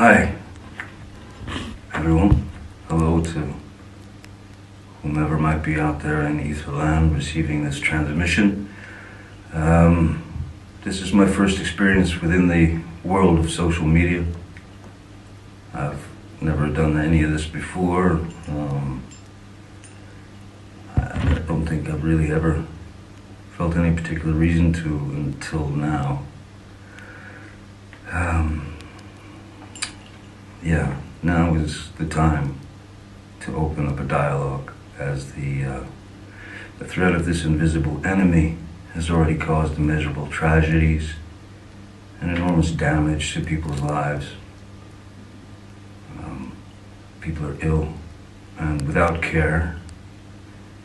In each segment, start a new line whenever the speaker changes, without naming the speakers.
Hi, everyone. Hello to whomever might be out there in Etherland receiving this transmission. This is my first experience within the world of social media. I've never done any of this before. I don't think I've really ever felt any particular reason to until now. Now is the time to open up a dialogue, as the threat of this invisible enemy has already caused immeasurable tragedies and enormous damage to people's lives. People are ill and without care.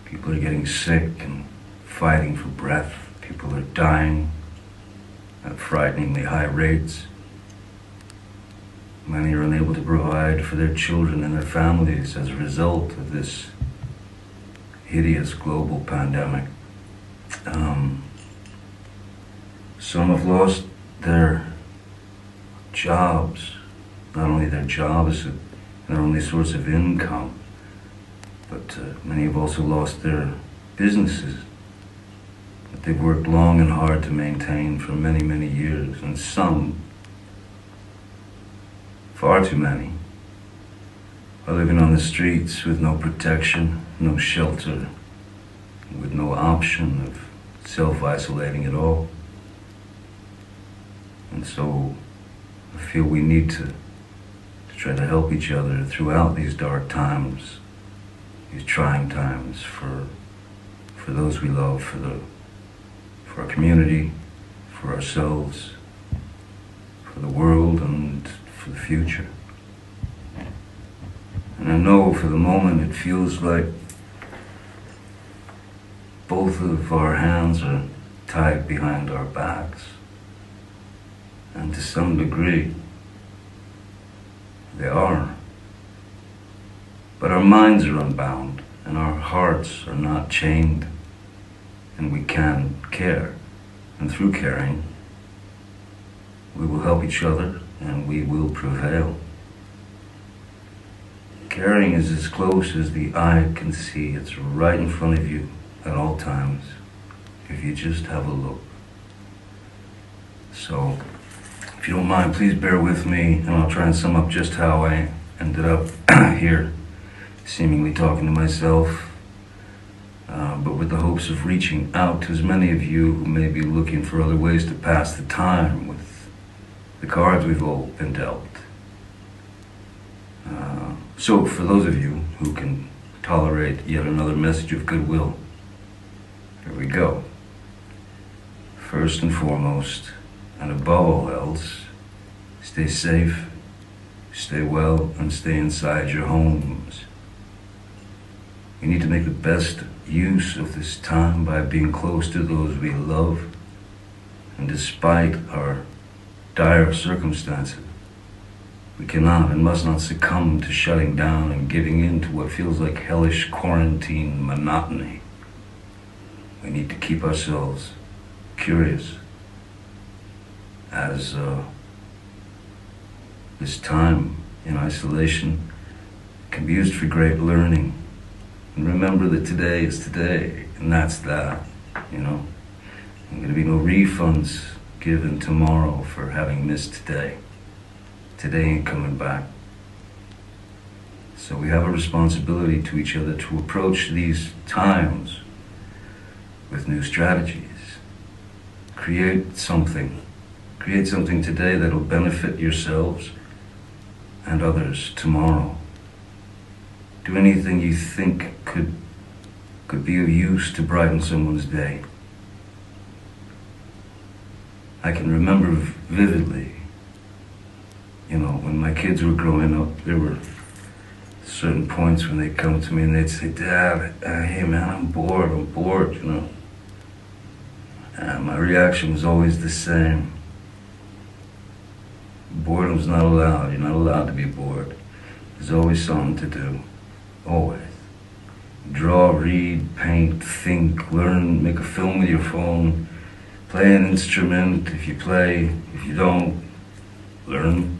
People are getting sick and fighting for breath. People are dying at frighteningly high rates. Many are unable to provide for their children and their families as a result of this hideous global pandemic. Some have lost their jobs, not only their jobs and their only source of income, but many have also lost their businesses that they've worked long and hard to maintain for many, many years, and some, far too many, are living on the streets with no protection, no shelter, with no option of self-isolating at all. And so I feel we need to try to help each other throughout these dark times, these trying times, for those we love, for our community, for ourselves, for the world, and for the future. And I know for the moment it feels like both of our hands are tied behind our backs, and to some degree they are. But our minds are unbound and our hearts are not chained, and we can care, and through caring we will help each other and we will prevail. Caring is as close as the eye can see. It's right in front of you at all times, if you just have a look. So, if you don't mind, please bear with me, and I'll try and sum up just how I ended up here, seemingly talking to myself, but with the hopes of reaching out to as many of you who may be looking for other ways to pass the time with the cards we've all been dealt. So for those of you who can tolerate yet another message of goodwill, here we go. First and foremost, and above all else, stay safe, stay well, and stay inside your homes. We need to make the best use of this time by being close to those we love, and despite our dire circumstances, we cannot and must not succumb to shutting down and giving in to what feels like hellish quarantine monotony. We need to keep ourselves curious, as this time in isolation can be used for great learning. And remember that today is today, and that's that, you know. There's going to be no refunds given tomorrow for having missed today. Today ain't coming back. So we have a responsibility to each other to approach these times with new strategies. Create something today that'll benefit yourselves and others tomorrow. Do anything you think could be of use to brighten someone's day. I can remember vividly, when my kids were growing up, there were certain points when they'd come to me and they'd say, "Dad, hey man, I'm bored, And my reaction was always the same. Boredom's not allowed. You're not allowed to be bored. There's always something to do. Always. Draw, read, paint, think, learn, make a film with your phone, play an instrument if you play. If you don't, learn.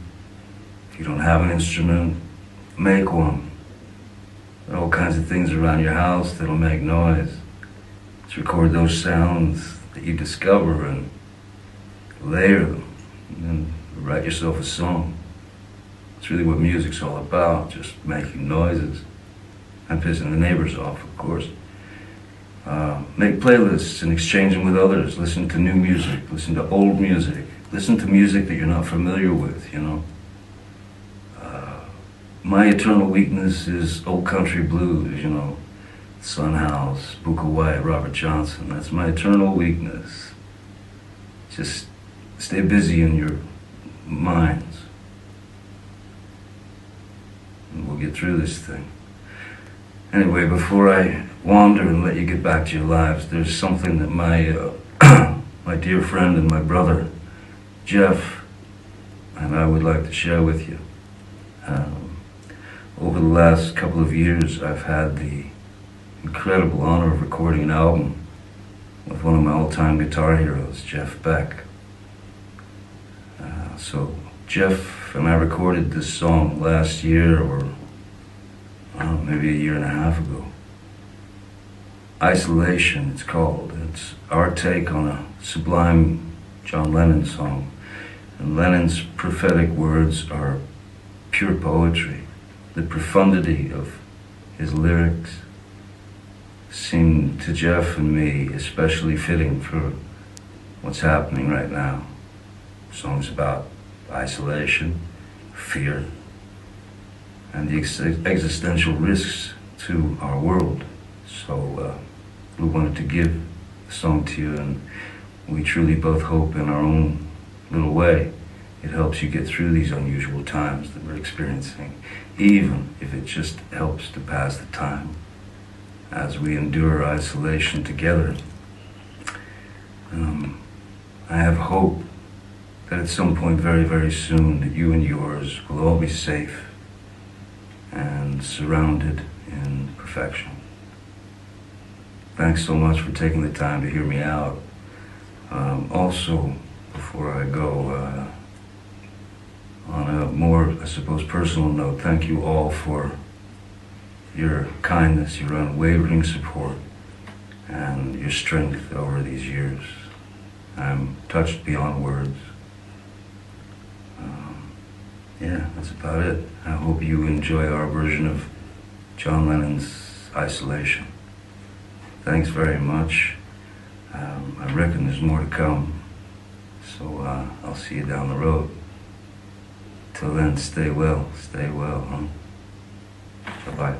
If you don't have an instrument, make one. There are all kinds of things around your house that'll make noise. Just record those sounds that you discover and layer them, and then write yourself a song. It's really what music's all about, just making noises and pissing the neighbors off, of course. Make playlists and exchange them with others. Listen to new music, listen to old music, listen to music that you're not familiar with, you know. My eternal weakness is old country blues, you know. Son House, Booker White, Robert Johnson. That's my eternal weakness. Just stay busy in your minds, and we'll get through this thing. Anyway, before I wander and let you get back to your lives, there's something that my my dear friend and my brother, Jeff, and I would like to share with you. Over the last couple of years, I've had the incredible honor of recording an album with one of my all-time guitar heroes, Jeff Beck. So Jeff and I recorded this song last year, or maybe a year and a half ago. Isolation, it's called. It's our take on a sublime John Lennon song. And Lennon's prophetic words are pure poetry. The profundity of his lyrics seemed to Jeff and me especially fitting for what's happening right now. Songs about isolation, fear, and the existential risks to our world. So we wanted to give the song to you, and we truly both hope in our own little way it helps you get through these unusual times that we're experiencing, even if it just helps to pass the time as we endure isolation together. I have hope that at some point very, very soon that you and yours will all be safe and surrounded in perfection. Thanks so much for taking the time to hear me out. Also, before I go, on a more, I suppose, personal note, thank you all for your kindness, your unwavering support, and your strength over these years. I'm touched beyond words. Yeah, that's about it. I hope you enjoy our version of John Lennon's Isolation. Thanks very much. I reckon there's more to come, so I'll see you down the road. Till then, stay well, huh? Bye-bye.